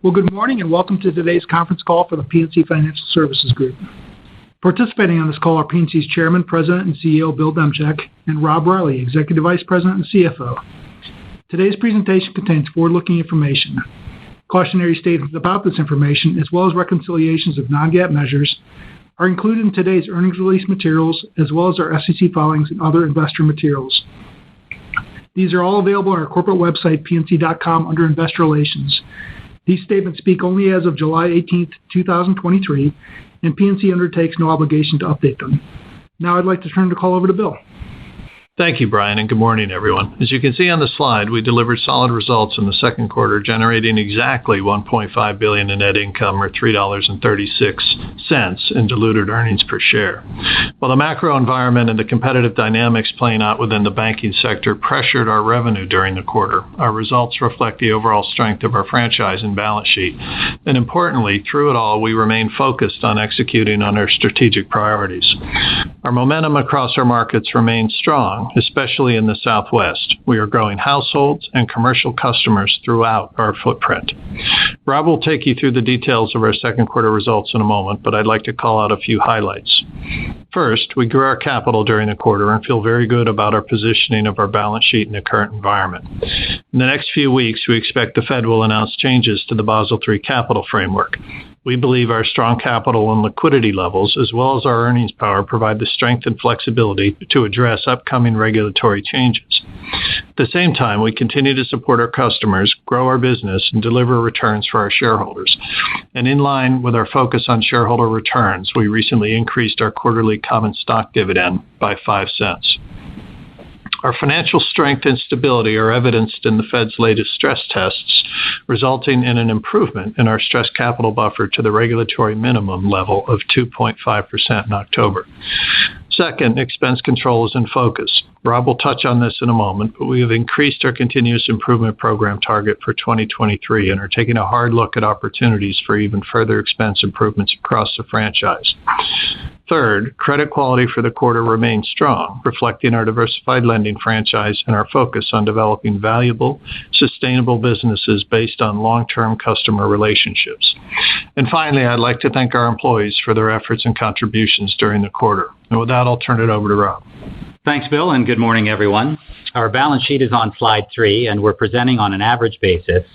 Well, good morning and welcome to today's conference call for the PNC Financial Services Group. Participating on this call are PNC's Chairman, President, and CEO Bill Demchak and Rob Riley, Executive Vice President and CFO. Today's presentation contains forward-looking information. Cautionary statements about this information, as well as reconciliations of non-GAAP measures, are included in today's earnings release materials, as well as our SEC filings and other investor materials. These are all available on our corporate website, pnc.com, under Investor Relations. These statements speak only as of July 18th, 2023, and PNC undertakes no obligation to update them. Now I'd like to turn the call over to Bill. Thank you, Brian, and good morning, everyone. As you can see on the slide, we delivered solid results in the second quarter, generating exactly $1.5 billion in net income, or $3.36 in diluted earnings per share. While the macro environment and the competitive dynamics playing out within the banking sector pressured our revenue during the quarter, our results reflect the overall strength of our franchise and balance sheet. And importantly, through it all, we remain focused on executing on our strategic priorities. Our momentum across our markets remains strong, especially in the Southwest. We are growing households and commercial customers throughout our footprint. Rob will take you through the details of our second quarter results in a moment, but I'd like to call out a few highlights. First, we grew our capital during the quarter and feel very good about our positioning of our balance sheet in the current environment. In the next few weeks, we expect the Fed will announce changes to the Basel III capital framework. We believe our strong capital and liquidity levels, as well as our earnings power, provide the strength and flexibility to address upcoming regulatory changes. At the same time, we continue to support our customers, grow our business, and deliver returns for our shareholders. And in line with our focus on shareholder returns, we recently increased our quarterly common stock dividend by 5 cents. Our financial strength and stability are evidenced in the Fed's latest stress tests, resulting in an improvement in our stress capital buffer to the regulatory minimum level of 2.5% in October. Second, expense control is in focus. Rob will touch on this in a moment, but we have increased our continuous improvement program target for 2023 and are taking a hard look at opportunities for even further expense improvements across the franchise. Third, credit quality for the quarter remains strong, reflecting our diversified lending franchise and our focus on developing valuable, sustainable businesses based on long-term customer relationships. And finally, I'd like to thank our employees for their efforts and contributions during the quarter. And with that, I'll turn it over to Rob. Thanks, Bill, and good morning, everyone. Our balance sheet is on slide 3, and we're presenting on an average basis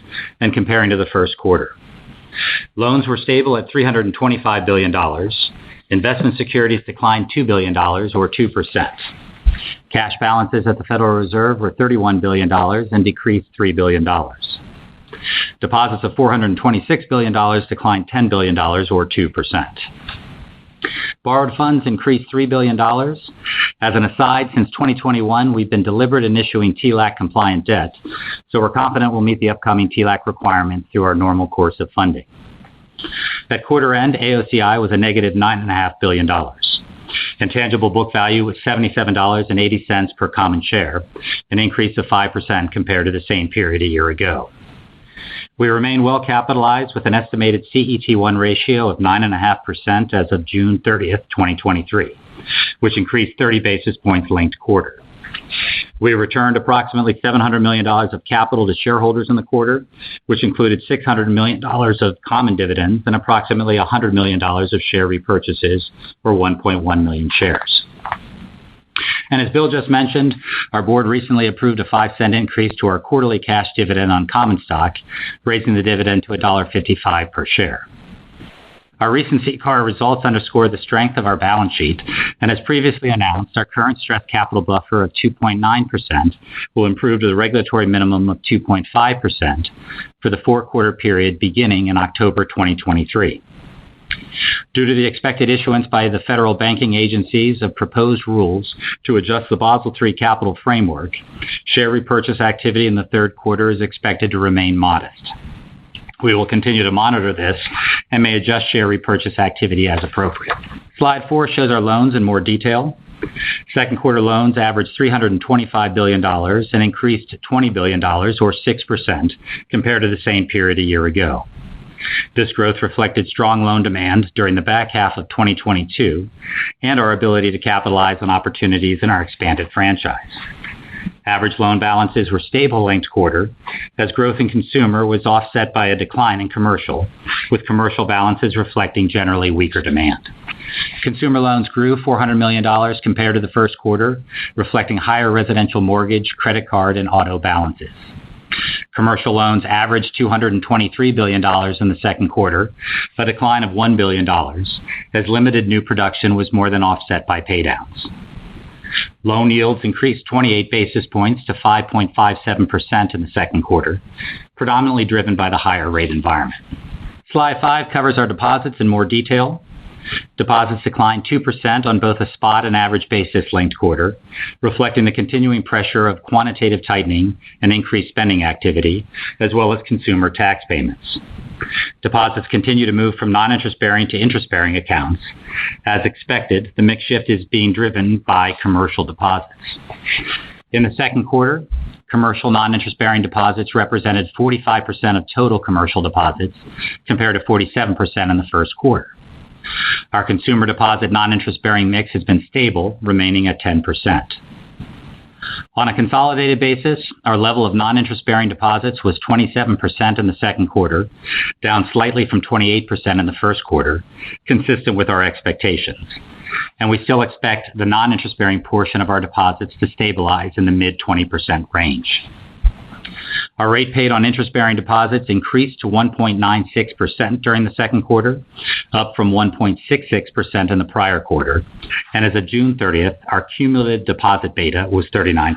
and comparing to the first quarter. Loans were stable at $325 billion. Investment securities declined $2 billion, or 2%. Cash balances at the Federal Reserve were $31 billion and decreased $3 billion. Deposits of $426 billion declined $10 billion, or 2%. Borrowed funds increased $3 billion. As an aside, since 2021, we've been deliberate in issuing TLAC-compliant debt, so we're confident we'll meet the upcoming TLAC requirements through our normal course of funding. At quarter end, AOCI was a negative $9.5 billion. And tangible book value was $77.80 per common share, an increase of 5% compared to the same period a year ago. We remain well capitalized with an estimated CET1 ratio of 9.5% as of June 30th, 2023, which increased 30 basis points linked quarter. We returned approximately $700 million of capital to shareholders in the quarter, which included $600 million of common dividends and approximately $100 million of share repurchases for 1.1 million shares. And as Bill just mentioned, our board recently approved a 5-cent increase to our quarterly cash dividend on common stock, raising the dividend to $1.55 per share. Our recent CCAR results underscore the strength of our balance sheet, and as previously announced, our current stress capital buffer of 2.9% will improve to the regulatory minimum of 2.5% for the 4-quarter period beginning in October 2023. Due to the expected issuance by the federal banking agencies of proposed rules to adjust the Basel III capital framework, share repurchase activity in the third quarter is expected to remain modest. We will continue to monitor this and may adjust share repurchase activity as appropriate. Slide 4 shows our loans in more detail. Second quarter loans averaged $325 billion and increased to $20 billion, or 6%, compared to the same period a year ago. This growth reflected strong loan demand during the back half of 2022 and our ability to capitalize on opportunities in our expanded franchise. Average loan balances were stable linked quarter, as growth in consumer was offset by a decline in commercial, with commercial balances reflecting generally weaker demand. Consumer loans grew $400 million compared to the first quarter, reflecting higher residential mortgage, credit card, and auto balances. Commercial loans averaged $223 billion in the second quarter, a decline of $1 billion, as limited new production was more than offset by paydowns. Loan yields increased 28 basis points to 5.57% in the second quarter, predominantly driven by the higher rate environment. Slide 5 covers our deposits in more detail. Deposits declined 2% on both a spot and average basis linked quarter, reflecting the continuing pressure of quantitative tightening and increased spending activity, as well as consumer tax payments. Deposits continue to move from non-interest-bearing to interest-bearing accounts. As expected, the mix shift is being driven by commercial deposits. In the second quarter, commercial non-interest-bearing deposits represented 45% of total commercial deposits, compared to 47% in the first quarter. Our consumer deposit non-interest-bearing mix has been stable, remaining at 10%. On a consolidated basis, our level of non-interest-bearing deposits was 27% in the second quarter, down slightly from 28% in the first quarter, consistent with our expectations. And we still expect the non-interest-bearing portion of our deposits to stabilize in the mid-20% range. Our rate paid on interest-bearing deposits increased to 1.96% during the second quarter, up from 1.66% in the prior quarter. And as of June 30th, our cumulative deposit beta was 39%.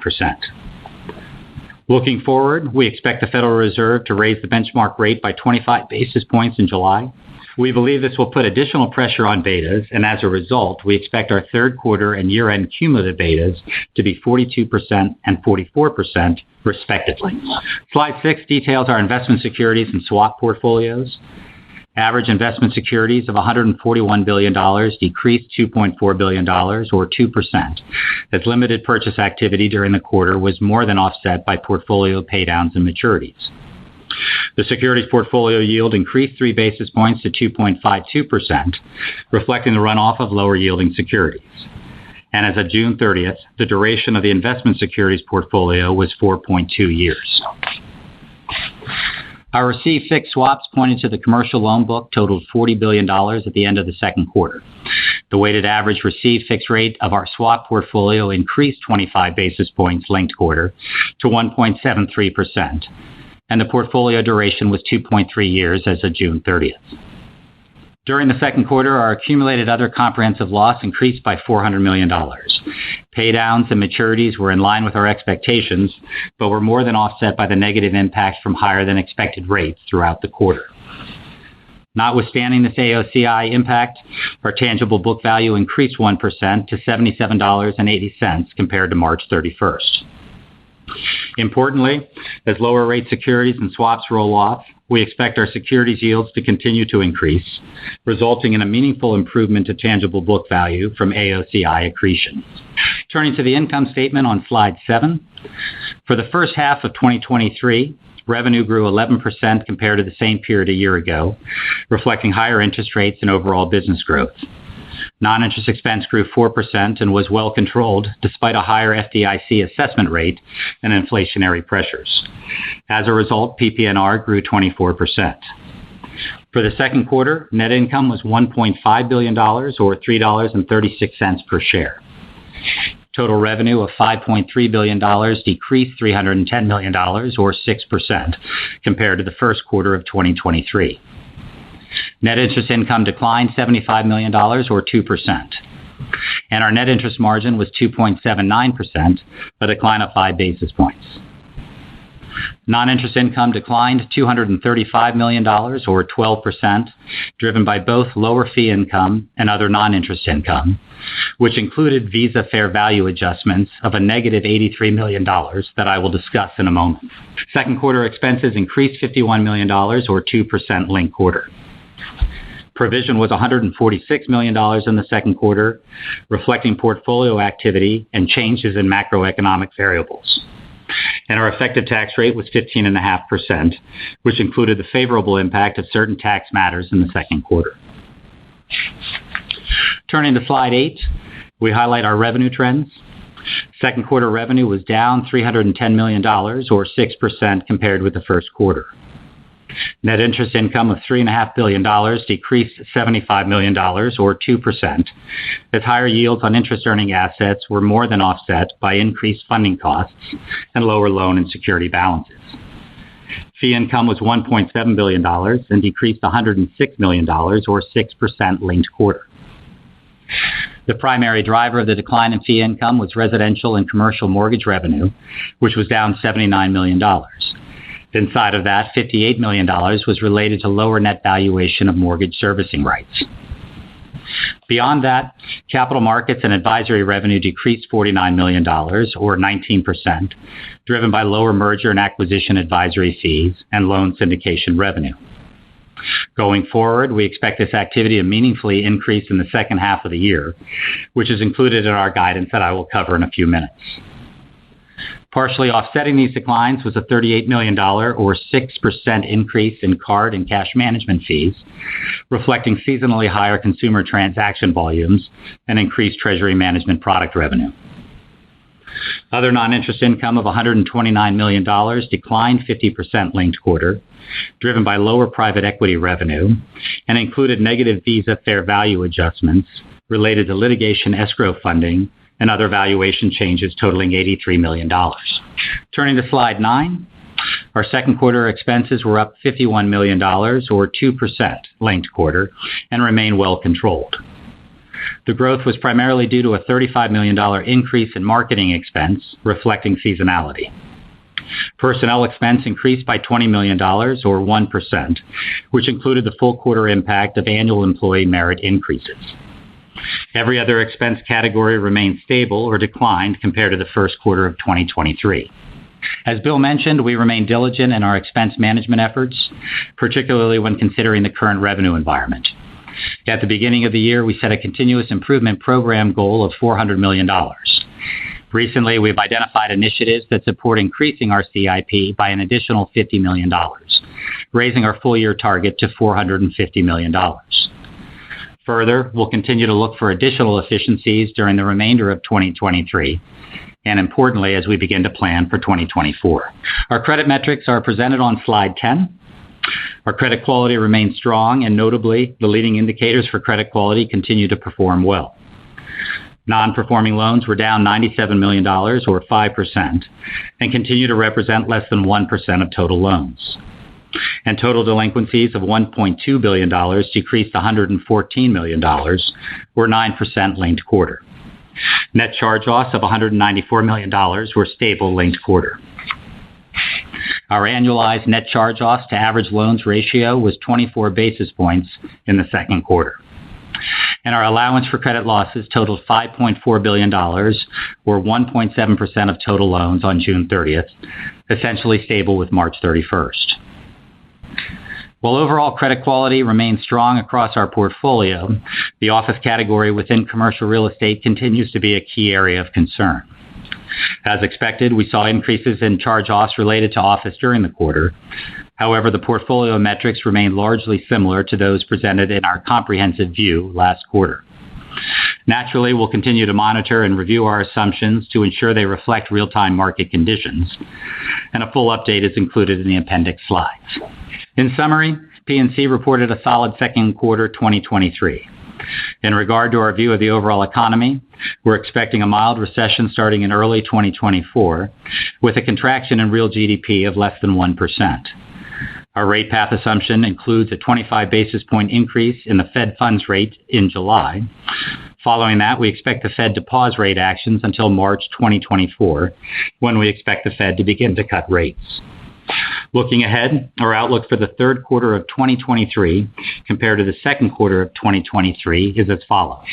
Looking forward, we expect the Federal Reserve to raise the benchmark rate by 25 basis points in July. We believe this will put additional pressure on betas, and as a result, we expect our third quarter and year-end cumulative betas to be 42% and 44%, respectively. Slide 6 details our investment securities and swap portfolios. Average investment securities of $141 billion decreased $2.4 billion, or 2%, as limited purchase activity during the quarter was more than offset by portfolio paydowns and maturities. The securities portfolio yield increased 3 basis points to 2.52%, reflecting the runoff of lower-yielding securities. And as of June 30th, the duration of the investment securities portfolio was 4.2 years. Our received fixed swaps pointed to the commercial loan book totaled $40 billion at the end of the second quarter. The weighted average received fixed rate of our swap portfolio increased 25 basis points linked quarter to 1.73%. And the portfolio duration was 2.3 years as of June 30th. During the second quarter, our accumulated other comprehensive loss increased by $400 million. Paydowns and maturities were in line with our expectations, but were more than offset by the negative impact from higher than expected rates throughout the quarter. Notwithstanding this AOCI impact, our tangible book value increased 1% to $77.80 compared to March 31st. Importantly, as lower rate securities and swaps roll off, we expect our securities yields to continue to increase, resulting in a meaningful improvement to tangible book value from AOCI accretion. Turning to the income statement on slide 7. For the first half of 2023, revenue grew 11% compared to the same period a year ago, reflecting higher interest rates and overall business growth. Non-interest expense grew 4% and was well controlled despite a higher FDIC assessment rate and inflationary pressures. As a result, PPNR grew 24%. For the second quarter, net income was $1.5 billion, or $3.36 per share. Total revenue of $5.3 billion decreased $310 million, or 6%, compared to the first quarter of 2023. Net interest income declined $75 million, or 2%. And our net interest margin was 2.79%, a decline of 5 basis points. Non-interest income declined $235 million, or 12%, driven by both lower fee income and other non-interest income, which included Visa fair value adjustments of a negative $83 million that I will discuss in a moment. Second quarter expenses increased $51 million, or 2% linked quarter. Provision was $146 million in the second quarter, reflecting portfolio activity and changes in macroeconomic variables. And our effective tax rate was 15.5%, which included the favorable impact of certain tax matters in the second quarter. Turning to slide 8, we highlight our revenue trends. Second quarter revenue was down $310 million, or 6% compared with the first quarter. Net interest income of $3.5 billion decreased $75 million, or 2%, as higher yields on interest-earning assets were more than offset by increased funding costs and lower loan and security balances. Fee income was $1.7 billion and decreased $106 million, or 6% linked quarter. The primary driver of the decline in fee income was residential and commercial mortgage revenue, which was down $79 million. Inside of that, $58 million was related to lower net valuation of mortgage servicing rights. Beyond that, capital markets and advisory revenue decreased $49 million, or 19%, driven by lower merger and acquisition advisory fees and loan syndication revenue. Going forward, we expect this activity to meaningfully increase in the second half of the year, which is included in our guidance that I will cover in a few minutes. Partially offsetting these declines was a $38 million, or 6% increase in card and cash management fees, reflecting seasonally higher consumer transaction volumes and increased treasury management product revenue. Other non-interest income of $129 million declined 50% linked quarter, driven by lower private equity revenue, and included negative Visa fair value adjustments related to litigation escrow funding and other valuation changes totaling $83 million. Turning to slide 9, our second quarter expenses were up $51 million, or 2% linked quarter, and remain well controlled. The growth was primarily due to a $35 million increase in marketing expense, reflecting seasonality. Personnel expense increased by $20 million, or 1%, which included the full quarter impact of annual employee merit increases. Every other expense category remained stable or declined compared to the first quarter of 2023. As Bill mentioned, we remain diligent in our expense management efforts, particularly when considering the current revenue environment. At the beginning of the year, we set a continuous improvement program goal of $400 million. Recently, we've identified initiatives that support increasing our CIP by an additional $50 million, raising our full-year target to $450 million. Further, we'll continue to look for additional efficiencies during the remainder of 2023, and importantly, as we begin to plan for 2024. Our credit metrics are presented on slide 10. Our credit quality remains strong, and notably, the leading indicators for credit quality continue to perform well. Non-performing loans were down $97 million, or 5%, and continue to represent less than 1% of total loans. And total delinquencies of $1.2 billion decreased $114 million, or 9% linked quarter. Net charge-offs of $194 million were stable linked quarter. Our annualized net charge-offs to average loans ratio was 24 basis points in the second quarter. And our allowance for credit losses totaled $5.4 billion, or 1.7% of total loans on June 30th, essentially stable with March 31st. While overall credit quality remains strong across our portfolio, the office category within commercial real estate continues to be a key area of concern. As expected, we saw increases in charge-offs related to office during the quarter. However, the portfolio metrics remain largely similar to those presented in our comprehensive view last quarter. Naturally, we'll continue to monitor and review our assumptions to ensure they reflect real-time market conditions, and a full update is included in the appendix slides. In summary, PNC reported a solid second quarter 2023. In regard to our view of the overall economy, we're expecting a mild recession starting in early 2024, with a contraction in real GDP of less than 1%. Our rate path assumption includes a 25 basis point increase in the Fed funds rate in July. Following that, we expect the Fed to pause rate actions until March 2024, when we expect the Fed to begin to cut rates. Looking ahead, our outlook for the third quarter of 2023 compared to the second quarter of 2023 is as follows.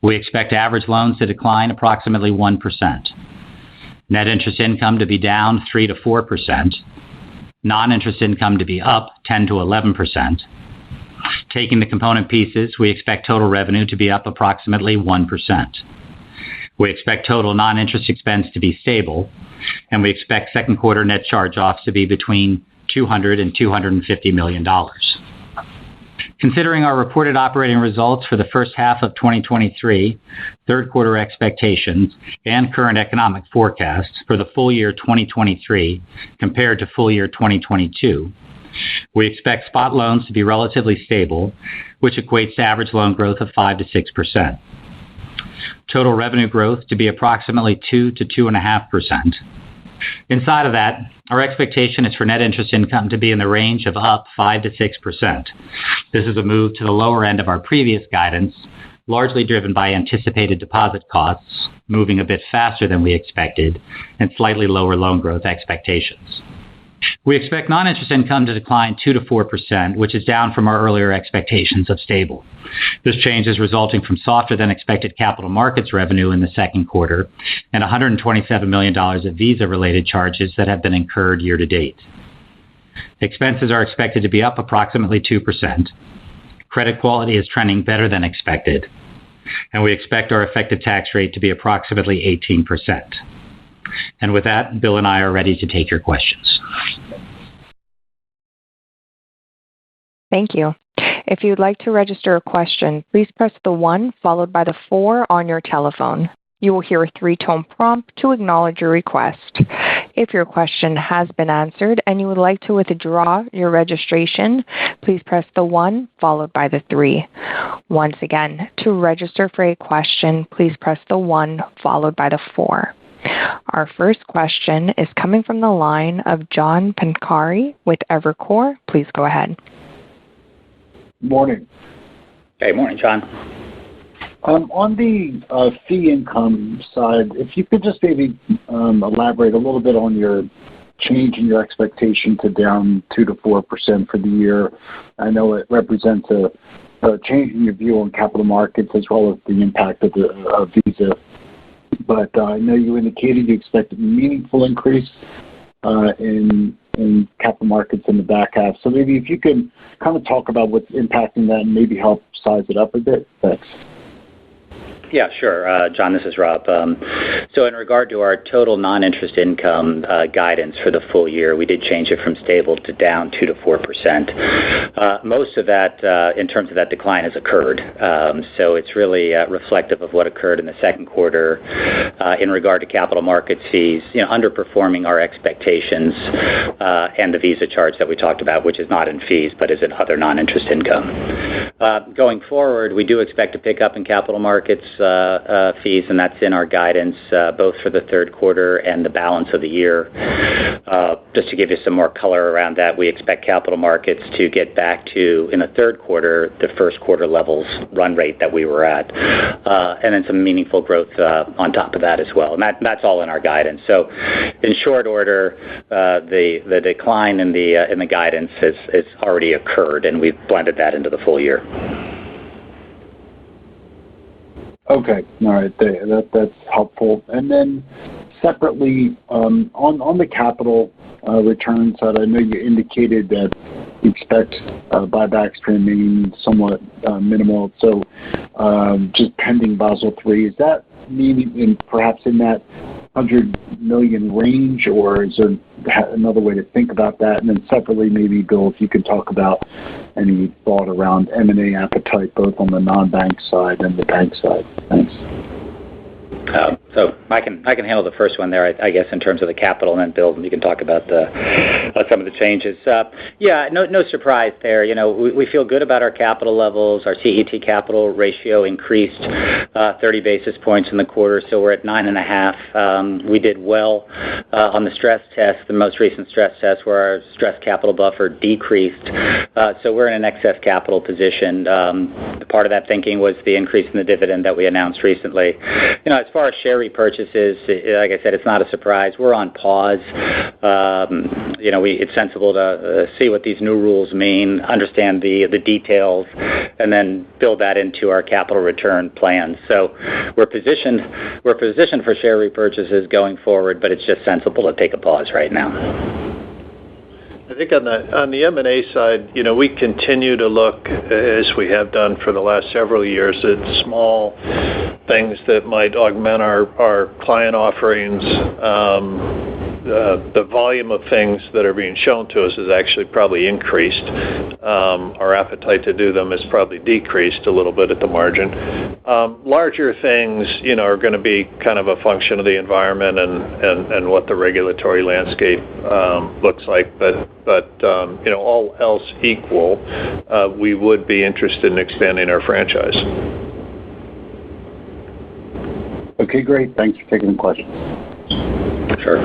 We expect average loans to decline approximately 1%. Net interest income to be down 3 to 4%. Non-interest income to be up 10 to 11%. Taking the component pieces, we expect total revenue to be up approximately 1%. We expect total non-interest expense to be stable, and we expect second quarter net charge-offs to be between $200 and $250 million. Considering our reported operating results for the first half of 2023, third quarter expectations, and current economic forecasts for the full year 2023 compared to full year 2022, we expect spot loans to be relatively stable, which equates to average loan growth of 5 to 6%. Total revenue growth to be approximately 2 to 2.5%. Inside of that, our expectation is for net interest income to be in the range of up 5 to 6%. This is a move to the lower end of our previous guidance, largely driven by anticipated deposit costs moving a bit faster than we expected and slightly lower loan growth expectations. We expect non-interest income to decline 2 to 4%, which is down from our earlier expectations of stable. This change is resulting from softer than expected capital markets revenue in the second quarter and $127 million of Visa-related charges that have been incurred year to date. Expenses are expected to be up approximately 2%. Credit quality is trending better than expected, and we expect our effective tax rate to be approximately 18%. And with that, Bill and I are ready to take your questions. Thank you. If you'd like to register a question, please press the 1 followed by the 4 on your telephone. You will hear a 3-tone prompt to acknowledge your request. If your question has been answered and you would like to withdraw your registration, please press the 1 followed by the 3. Once again, to register for a question, please press the 1 followed by the 4. Our first question is coming from the line of John Pancari with Evercore. Please go ahead. Morning. Hey, morning, John. On the fee income side, if you could just maybe elaborate a little bit on your change in your expectation to down 2 to 4% for the year. I know it represents a change in your view on capital markets as well as the impact of Visa. But I know you indicated you expect a meaningful increase in capital markets in the back half. So maybe if you can kind of talk about what's impacting that and maybe help size it up a bit. Thanks. Yeah, sure. John, this is Rob. So in regard to our total non-interest income guidance for the full year, we did change it from stable to down 2 to 4%. Most of that, in terms of that decline, has occurred. So it's really reflective of what occurred in the second quarter in regard to capital markets fees, underperforming our expectations, and the Visa charge that we talked about, which is not in fees but is in other non-interest income. Going forward, we do expect to pick up in capital markets fees, and that's in our guidance both for the third quarter and the balance of the year. Just to give you some more color around that, we expect capital markets to get back to, in the third quarter, the first quarter levels run rate that we were at, and then some meaningful growth on top of that as well. And that's all in our guidance. So in short order, the decline in the guidance has already occurred, and we've blended that into the full year. Okay, all right, that's helpful. And then separately, on the capital return side, I know you indicated that you expect buybacks to remain somewhat minimal. So just pending Basel III, is that meaning perhaps in that 100 million range, or is there another way to think about that? And then separately, maybe, Bill, if you could talk about any thought around M&A appetite, both on the non-bank side and the bank side. Thanks. So I can handle the first one there, I guess, in terms of the capital, and then Bill, you can talk about some of the changes. No surprise there. We feel good about our capital levels. Our CET capital ratio increased 30 basis points in the quarter, so we're at 9.5. We did well on the stress test, the most recent stress test, where our stress capital buffer decreased. So we're in an excess capital position. Part of that thinking was the increase in the dividend that we announced recently. As far as share repurchases, like I said, it's not a surprise. We're on pause. It's sensible to see what these new rules mean, understand the details, and then build that into our capital return plans. So we're positioned for share repurchases going forward, but it's just sensible to take a pause right now. I think on the M&A side, we continue to look, as we have done for the last several years, at small things that might augment our client offerings, the volume of things that are being shown to us has actually probably increased. Our appetite to do them has probably decreased a little bit at the margin. Larger things, are going to be kind of a function of the environment and what the regulatory landscape looks like. But all else equal, we would be interested in expanding our franchise. Okay, great. Thanks for taking the question. Sure.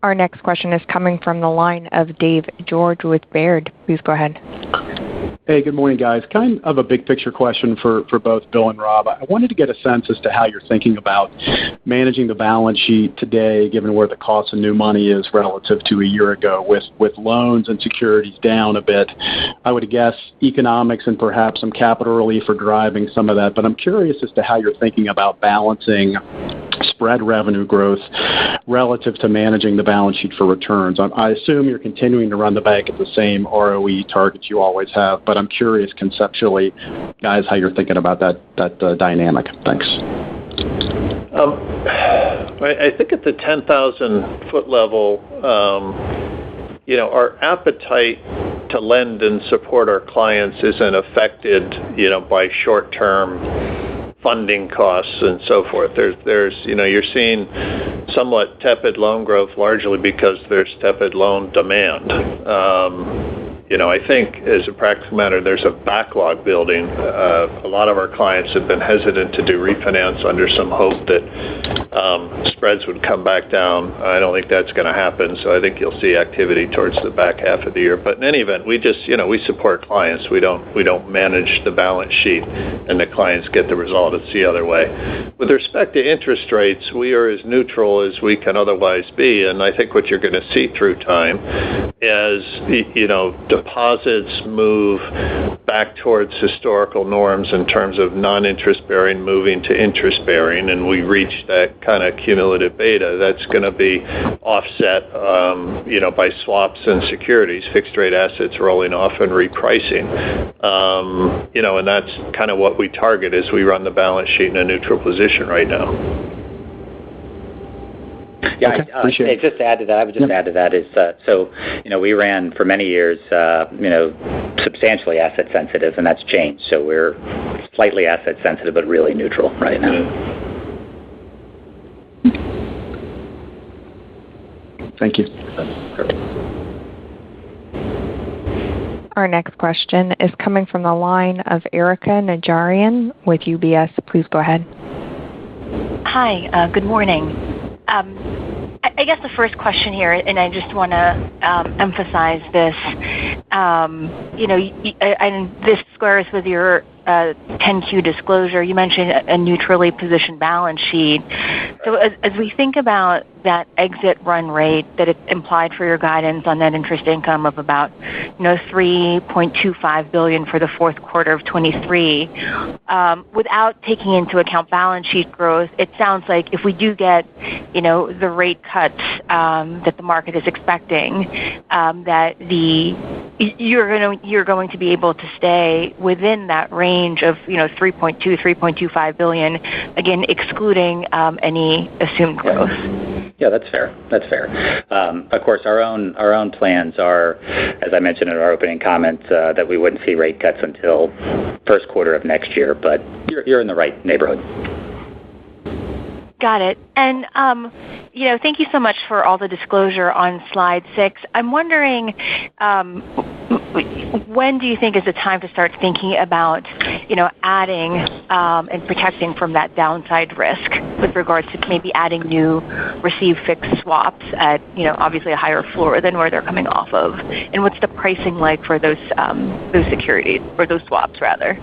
Our next question is coming from the line of Dave George with Baird. Please go ahead. Hey, good morning, guys. Kind of a big picture question for both Bill and Rob. I wanted to get a sense as to how you're thinking about managing the balance sheet today, given where the cost of new money is relative to a year ago, with loans and securities down a bit. I would guess economics and perhaps some capital relief are driving some of that, but I'm curious as to how you're thinking about balancing spread revenue growth relative to managing the balance sheet for returns. I assume you're continuing to run the bank at the same ROE targets you always have, but I'm curious conceptually, guys, how you're thinking about that dynamic. Thanks. I think at the 10,000-foot level, our appetite to lend and support our clients isn't affected, by short-term funding costs and so forth. There's you're seeing somewhat tepid loan growth largely because there's tepid loan demand. I think as a practical matter, there's a backlog building. A lot of our clients have been hesitant to do refinance under some hope that spreads would come back down. I don't think that's going to happen, so I think you'll see activity towards the back half of the year. But in any event, we just, we support clients. We don't manage the balance sheet, and the clients get the result. It's the other way. With respect to interest rates, we are as neutral as we can otherwise be, and I think what you're going to see through time is, deposits move back towards historical norms in terms of non-interest bearing moving to interest bearing, and we reach that kind of cumulative beta. That's going to be offset, by swaps and securities, fixed rate assets rolling off and repricing. And that's kind of what we target as we run the balance sheet in a neutral position right now. Yeah, okay, just to add to that, I would just add to that is, we ran for many years, substantially asset sensitive, and that's changed. So we're slightly asset sensitive, but really neutral right now. Thank you. Our next question is coming from the line of Erika Najarian with UBS. Please go ahead. Hi, good morning. I guess the first question here, and I just want to emphasize this, and this squares with your 10Q disclosure. You mentioned a neutrally positioned balance sheet. So as we think about that exit run rate that it's implied for your guidance on net interest income of about, $3.25 billion for the fourth quarter of 23, without taking into account balance sheet growth, it sounds like if we do get, the rate cuts that the market is expecting, that you're going to be able to stay within that range of, $3.25 billion, again, excluding any assumed growth. Yeah, that's fair. Of course, our own plans are, as I mentioned in our opening comments, that we wouldn't see rate cuts until first quarter of next year. But you're in the right neighborhood. Got it. And, thank you so much for all the disclosure on slide 6. I'm wondering, when do you think is the time to start thinking about, adding and protecting from that downside risk with regards to maybe adding new received fixed swaps at, obviously a higher floor than where they're coming off of? And what's the pricing like for those securities, or those swaps, rather?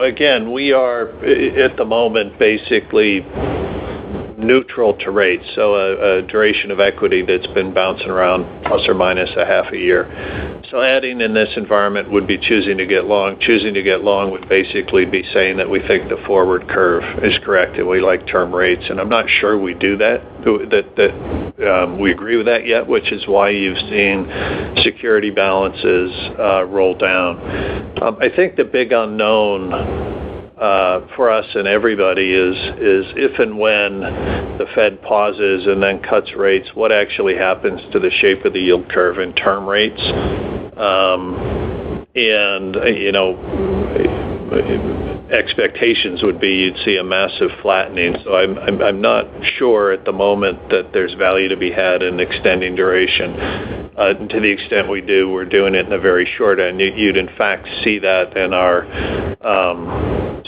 Again, we are at the moment basically neutral to rates, so a duration of equity that's been bouncing around plus or minus a half a year. So adding in this environment would be choosing to get long. Choosing to get long would basically be saying that we think the forward curve is correct and we like term rates, and I'm not sure we do that we agree with that yet, which is why you've seen security balances roll down. I think the big unknown for us and everybody is if and when the Fed pauses and then cuts rates, what actually happens to the shape of the yield curve and term rates. Expectations would be you'd see a massive flattening. So I'm not sure at the moment that there's value to be had in extending duration. To the extent we do, we're doing it in a very short end. You'd in fact see that in our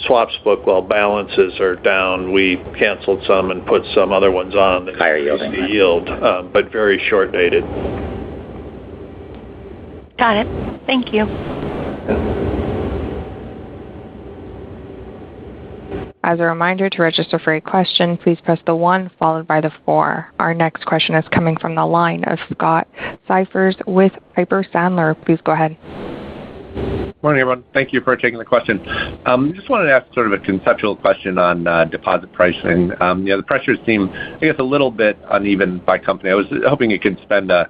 swaps book. While balances are down, we canceled some and put some other ones on that higher yielding the yield, but very short dated. Got it. Thank you. As a reminder, to register for a question, please press the 1 followed by the 4. Our next question is coming from the line of Scott Cyphers with Piper Sandler. Please go ahead. Morning, everyone. Thank you for taking the question. Just wanted to ask sort of a conceptual question on deposit pricing. The pressures seem, I guess, a little bit uneven by company. I was hoping you could spend a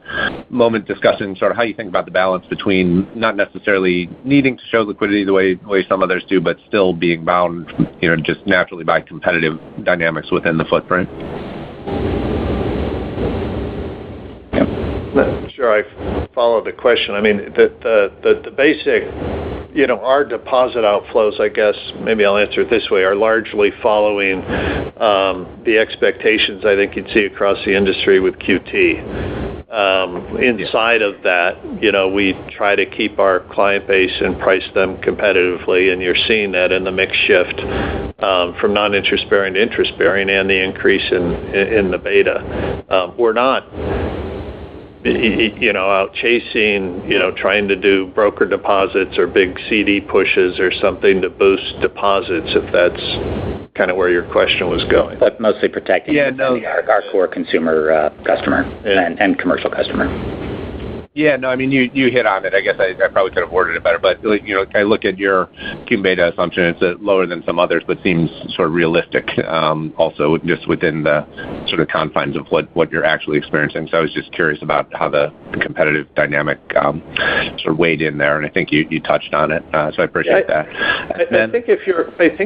moment discussing sort of how you think about the balance between not necessarily needing to show liquidity the way some others do, but still being bound, just naturally by competitive dynamics within the footprint. Not sure I follow the question. I mean, the basic, our deposit outflows, I guess, maybe I'll answer it this way, are largely following the expectations I think you'd see across the industry with QT. Inside of that, we try to keep our client base and price them competitively, and you're seeing that in the mix shift from non-interest bearing to interest bearing and the increase in the beta. We're not out chasing, trying to do broker deposits or big CD pushes or something to boost deposits, if that's kind of where your question was going. But mostly protecting our core consumer customer and commercial customer. Yeah, no, I mean, you hit on it. I guess I probably could have worded it better, but I look at your cum beta assumption. It's lower than some others, but seems sort of realistic. Also, just within the sort of confines of what you're actually experiencing. So I was just curious about how the competitive dynamic sort of weighed in there, and I think you touched on it. So I appreciate that. I think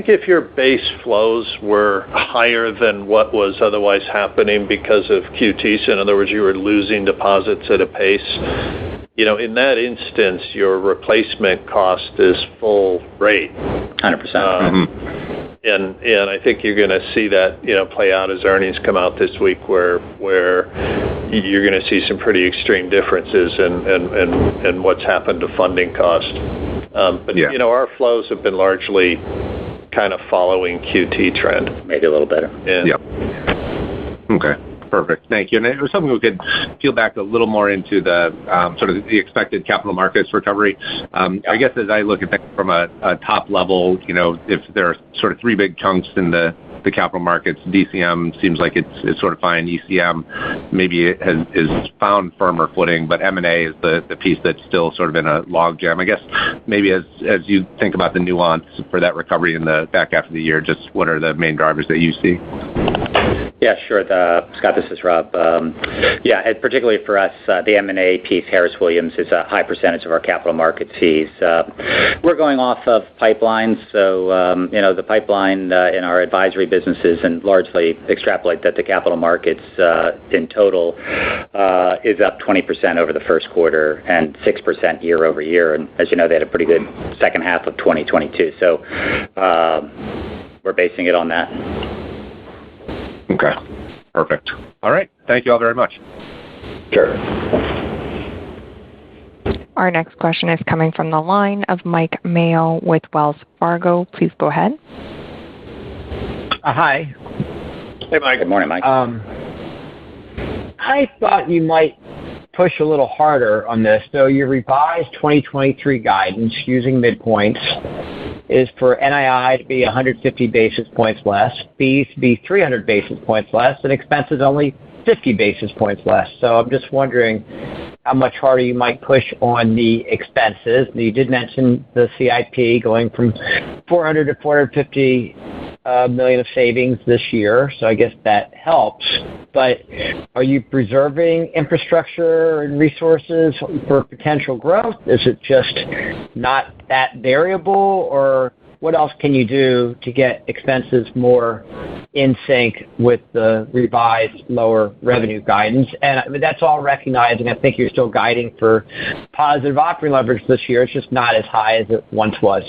if your base flows were higher than what was otherwise happening because of QT, so in other words, you were losing deposits at a pace. In that instance, your replacement cost is full rate. 100%. And I think you're going to see that, play out as earnings come out this week, where you're going to see some pretty extreme differences in what's happened to funding cost. Our flows have been largely kind of following QT trend. Maybe a little better. Yeah. Okay. Perfect. Thank you. And it was something we could peel back a little more into the sort of the expected capital markets recovery. I guess as I look at that from a top level, if there are sort of three big chunks in the capital markets, DCM seems like it's sort of fine. ECM maybe is found firmer footing, but M&A is the piece that's still sort of in a log jam. I guess maybe as you think about the nuance for that recovery in the back half of the year, just what are the main drivers that you see? Yeah, sure. Scott, this is Rob. Particularly for us, the M&A piece, Harris Williams, is a high percentage of our capital markets fees. We're going off of pipelines, so the pipeline in our advisory businesses, and largely extrapolate that the capital markets in total is up 20% over the first quarter and 6% year over year. And as you know, they had a pretty good second half of 2022. So we're basing it on that. Okay. Perfect. All right. Thank you all very much. Sure. Our next question is coming from the line of Mike Mayo with Wells Fargo. Please go ahead. Hi. Hey, Mike. Good morning, Mike. I thought you might push a little harder on this. So your revised 2023 guidance using midpoints is for NII to be 150 basis points less, fees to be 300 basis points less, and expenses only 50 basis points less. So I'm just wondering how much harder you might push on the expenses. You did mention the CIP going from 400 to 450 million of savings this year, so I guess that helps. But are you preserving infrastructure and resources for potential growth? Is it just not that variable, or what else can you do to get expenses more in sync with the revised lower revenue guidance? And I mean, that's all recognizing. I think you're still guiding for positive operating leverage this year. It's just not as high as it once was.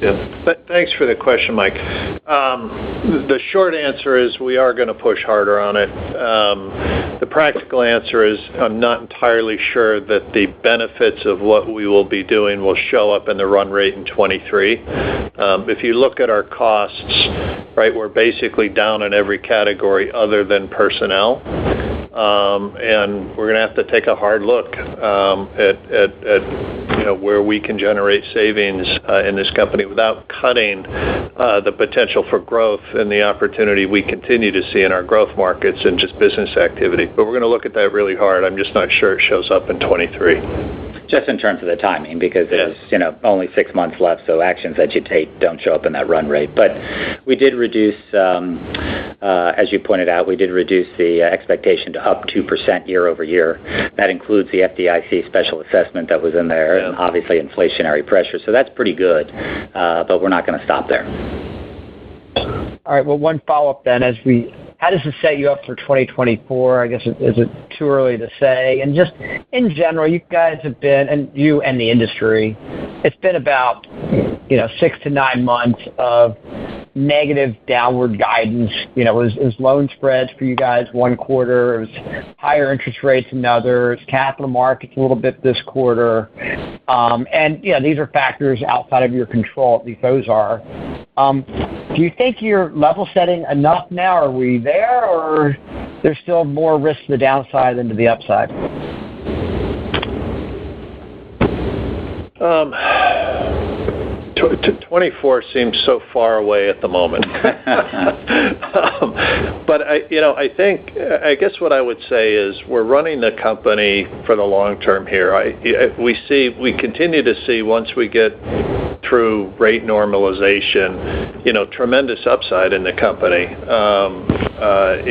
Yeah, but thanks for the question, Mike. The short answer is we are going to push harder on it. The practical answer is I'm not entirely sure that the benefits of what we will be doing will show up in the run rate in 23. If you look at our costs, right, we're basically down in every category other than personnel. And we're going to have to take a hard look at where we can generate savings in this company without cutting the potential for growth and the opportunity we continue to see in our growth markets and just business activity. But we're going to look at that really hard. I'm just not sure it shows up in 23. Just in terms of the timing, because there's only 6 months left, so actions that you take don't show up in that run rate. But we did reduce, as you pointed out, we did reduce the expectation to up 2% year over year. That includes the FDIC special assessment that was in there, and obviously inflationary pressure. So that's pretty good, but we're not going to stop there. All right. Well, one follow-up then, how does this set you up for 2024? I guess, is it too early to say? And just in general, you guys have been, and you and the industry, it's been about 6 to 9 months of negative downward guidance. It was loan spreads for you guys one quarter, it was higher interest rates another, it's capital markets a little bit this quarter. And these are factors outside of your control, at least those are. Do you think you're level setting enough now? Are we there, or there's still more risk to the downside than to the upside? 24 seems so far away at the moment. But I guess what I would say is we're running the company for the long term here. We continue to see, once we get through rate normalization, tremendous upside in the company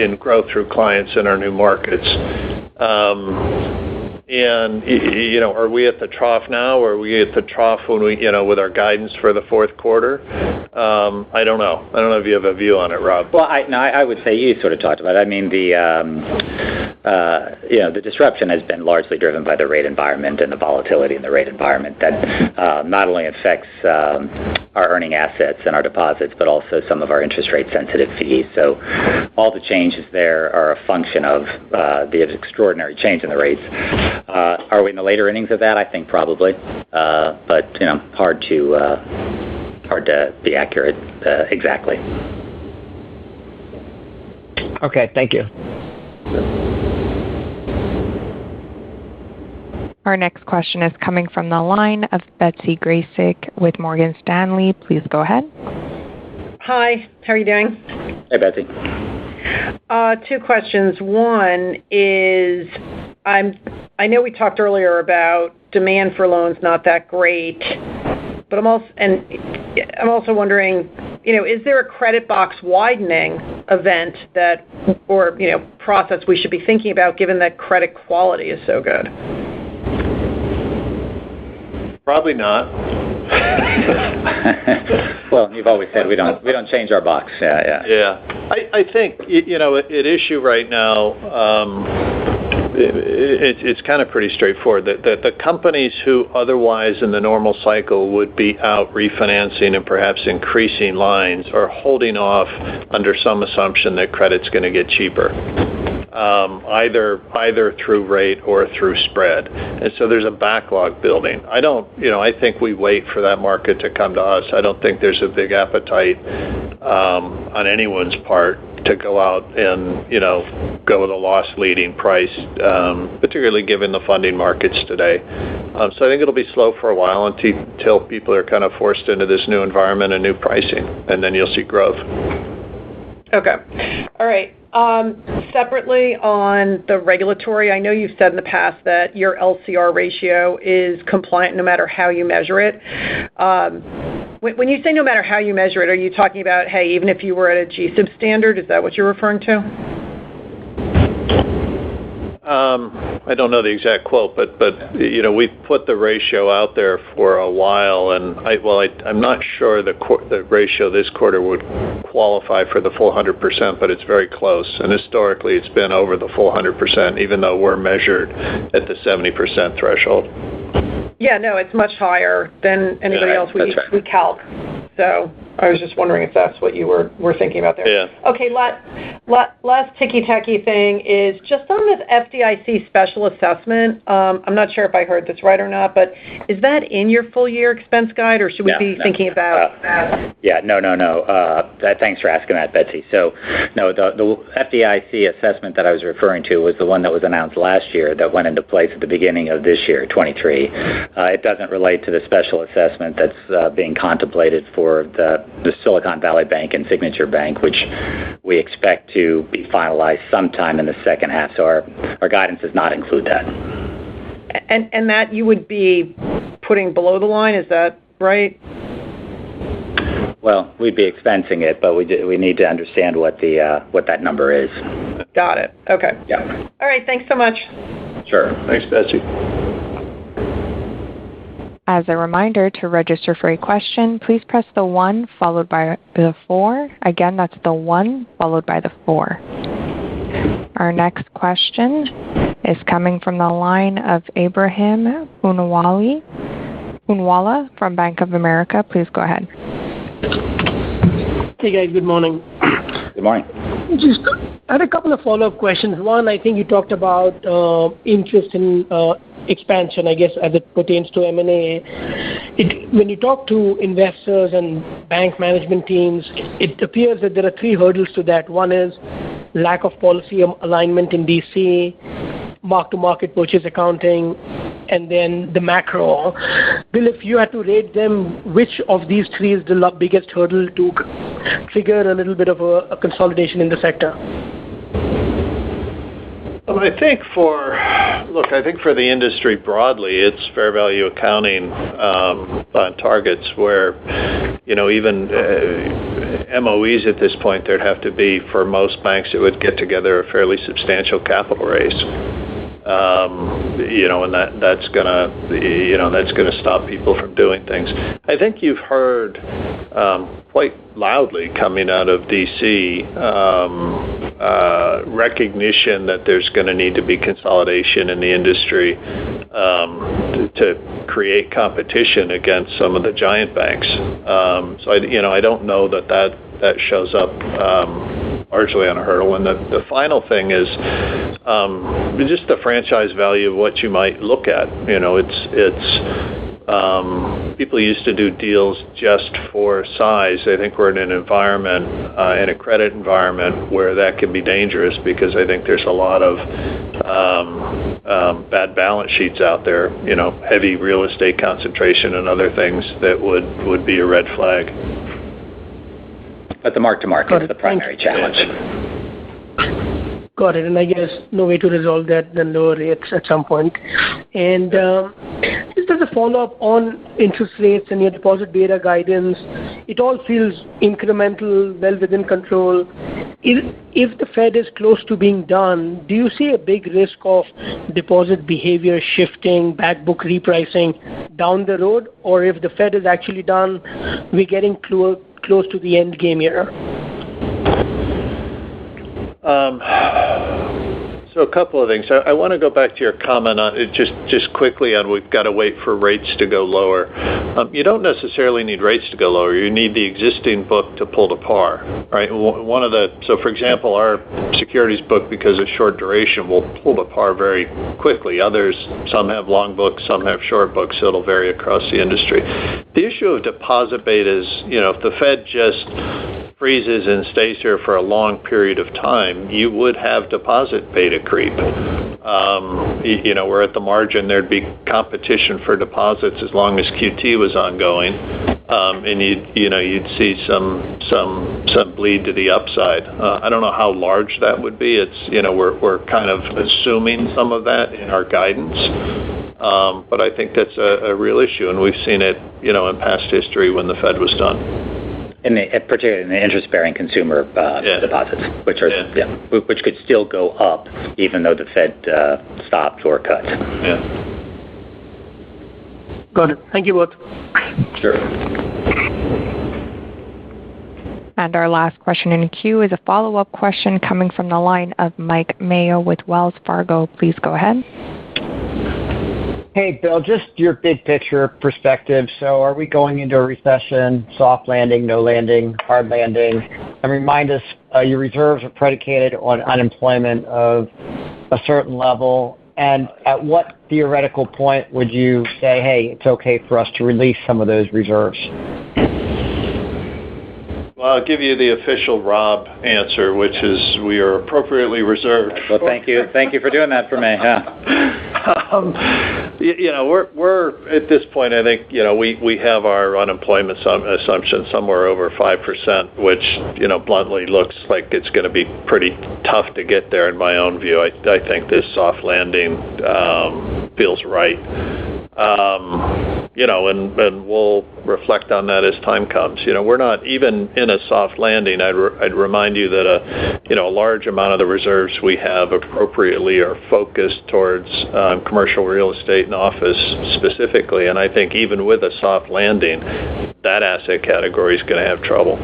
in growth through clients in our new markets. And, are we at the trough now, or are we at the trough when we, with our guidance for the fourth quarter? I don't know. I don't know if you have a view on it, Rob. Well, I would say you sort of talked about it. I mean, the disruption has been largely driven by the rate environment and the volatility in the rate environment that not only affects our earning assets and our deposits, but also some of our interest rate sensitive fees. So all the changes there are a function of the extraordinary change in the rates. Are we in the later innings of that? I think probably, but hard to be accurate exactly. Okay, thank you. Our next question is coming from the line of Betsy Graseck with Morgan Stanley. Please go ahead. Hi, how are you doing? Hey, Betsy. 2 questions. One is, I know we talked earlier about demand for loans not that great, but I'm also wondering, is there a credit box widening event or process we should be thinking about, given that credit quality is so good? Probably not. Well, you've always said we don't change our box. Yeah. I think at issue right now, it's kind of pretty straightforward that the companies who otherwise in the normal cycle would be out refinancing and perhaps increasing lines are holding off under some assumption that credit's going to get cheaper. Either through rate or through spread. And so there's a backlog building. I think we wait for that market to come to us. I don't think there's a big appetite on anyone's part to go out and, go with a loss leading price, particularly given the funding markets today. So I think it'll be slow for a while until people are kind of forced into this new environment and new pricing, and then you'll see growth. Okay. All right. Separately on the regulatory, I know you've said in the past that your LCR ratio is compliant no matter how you measure it. When you say no matter how you measure it, are you talking about, hey, even if you were at a GSIB standard, is that what you're referring to? I don't know the exact quote, but we've put the ratio out there for a while, and I'm not sure the ratio this quarter would qualify for the full 100%, but it's very close. And historically, it's been over the full 100%, even though we're measured at the 70% threshold. Yeah, no, it's much higher than anybody else we calc. So I was just wondering if that's what you were thinking about there. Yeah. Okay, last ticky-tacky thing is just on this FDIC special assessment. I'm not sure if I heard this right or not, but is that in your full-year expense guide, or should we be thinking about that? Yeah, no. Thanks for asking that, Betsy. So, no, the FDIC assessment that I was referring to was the one that was announced last year that went into place at the beginning of this year, 23. It doesn't relate to the special assessment that's being contemplated for the Silicon Valley Bank and Signature Bank, which we expect to be finalized sometime in the second half. So our guidance does not include that. And that you would be putting below the line, is that right? Well, we'd be expensing it, but we need to understand what that number is. Got it. Okay. Yeah. All right. Thanks so much. Sure. Thanks, Betsy. As a reminder, to register for a question, please press the 1 followed by the 4. Again, that's the 1 followed by the 4. Our next question is coming from the line of Ebrahim Poonawala from Bank of America. Please go ahead. Hey, guys. Good morning. Good morning. I had a couple of follow-up questions. One, I think you talked about interest in expansion, I guess, as it pertains to M&A. When you talk to investors and bank management teams, it appears that there are 3 hurdles to that. One is lack of policy alignment in D.C., mark-to-market purchase accounting, and then the macro. Bill, if you had to rate them, which of these 3 is the biggest hurdle to trigger a little bit of a consolidation in the sector? Well, I think for the industry broadly, it's fair value accounting on targets where, even MOEs at this point, there'd have to be, for most banks, it would get together a fairly substantial capital raise. And that's gonna stop people from doing things. I think you've heard quite loudly coming out of D.C. Recognition that there's going to need to be consolidation in the industry to create competition against some of the giant banks. So I don't know that shows up largely on a hurdle. And the final thing is just the franchise value of what you might look at. People used to do deals just for size. I think we're in an environment, in a credit environment, where that can be dangerous because I think there's a lot of bad balance sheets out there, heavy real estate concentration and other things that would be a red flag. But the mark-to-market is the primary challenge. Got it. And I guess no way to resolve that than lower rates at some point. And just as a follow-up on interest rates and your deposit beta guidance, it all feels incremental, well within control. If the Fed is close to being done, do you see a big risk of deposit behavior shifting, back book repricing down the road? Or if the Fed is actually done, we're getting close to the end game here? So a couple of things. I want to go back to your comment on it just quickly on we've got to wait for rates to go lower. You don't necessarily need rates to go lower. You need the existing book to pull to par, right? So for example, our securities book, because of short duration, will pull to par very quickly. Others, some have long books, some have short books, so it'll vary across the industry. The issue of deposit betas, if the Fed just freezes and stays here for a long period of time, you would have deposit beta creep. Where at the margin there'd be competition for deposits as long as QT was ongoing, and you'd see some bleed to the upside. I don't know how large that would be. It's we're kind of assuming some of that in our guidance. But I think that's a real issue, and we've seen it, in past history when the Fed was done. particularly in the interest-bearing consumer deposits, which could still go up even though the Fed stopped or cut. Yeah. Got it. Thank you both. Sure. And our last question in queue is a follow-up question coming from the line of Mike Mayo with Wells Fargo. Please go ahead. Hey, Bill, just your big picture perspective. So are we going into a recession, soft landing, no landing, hard landing? And remind us, your reserves are predicated on unemployment of a certain level. And at what theoretical point would you say, hey, it's okay for us to release some of those reserves? Well, I'll give you the official Rob answer, which is we are appropriately reserved. Well, thank you. Thank you for doing that for me. Yeah. We're at this point, I think, we have our unemployment assumption somewhere over 5%, which, bluntly looks like it's going to be pretty tough to get there in my own view. I think this soft landing feels right. And we'll reflect on that as time comes. We're not even in a soft landing. I'd remind you that a large amount of the reserves we have appropriately are focused towards commercial real estate and office specifically. And I think even with a soft landing, that asset category is going to have trouble.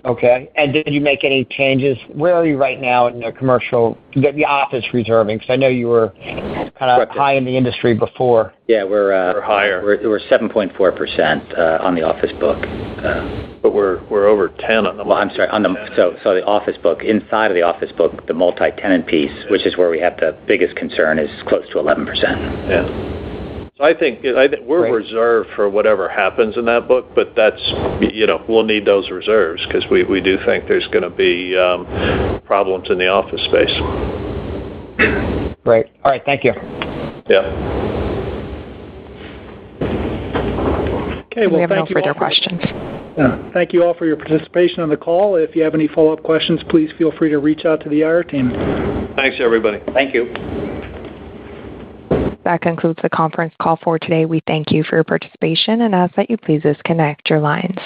Okay. And did you make any changes? Where are you right now in the commercial, the office reserving? Because I know you were kind of high in the industry before. Yeah, we're higher. We're 7.4% on the office book. But we're over 10 on the. Well, I'm sorry. So the office book, inside of the office book, the multi-tenant piece, which is where we have the biggest concern, is close to 11%. Yeah. I think we're reserved for whatever happens in that book, but that's, we'll need those reserves because we do think there's going to be problems in the office space. Great. All right. Thank you. Yeah. Okay. Well, we have thank no further questions. Thank you all for your participation on the call. If you have any follow-up questions, please feel free to reach out to the IR team. Thanks, everybody. Thank you. That concludes the conference call for today. We thank you for your participation and ask that you please disconnect your lines.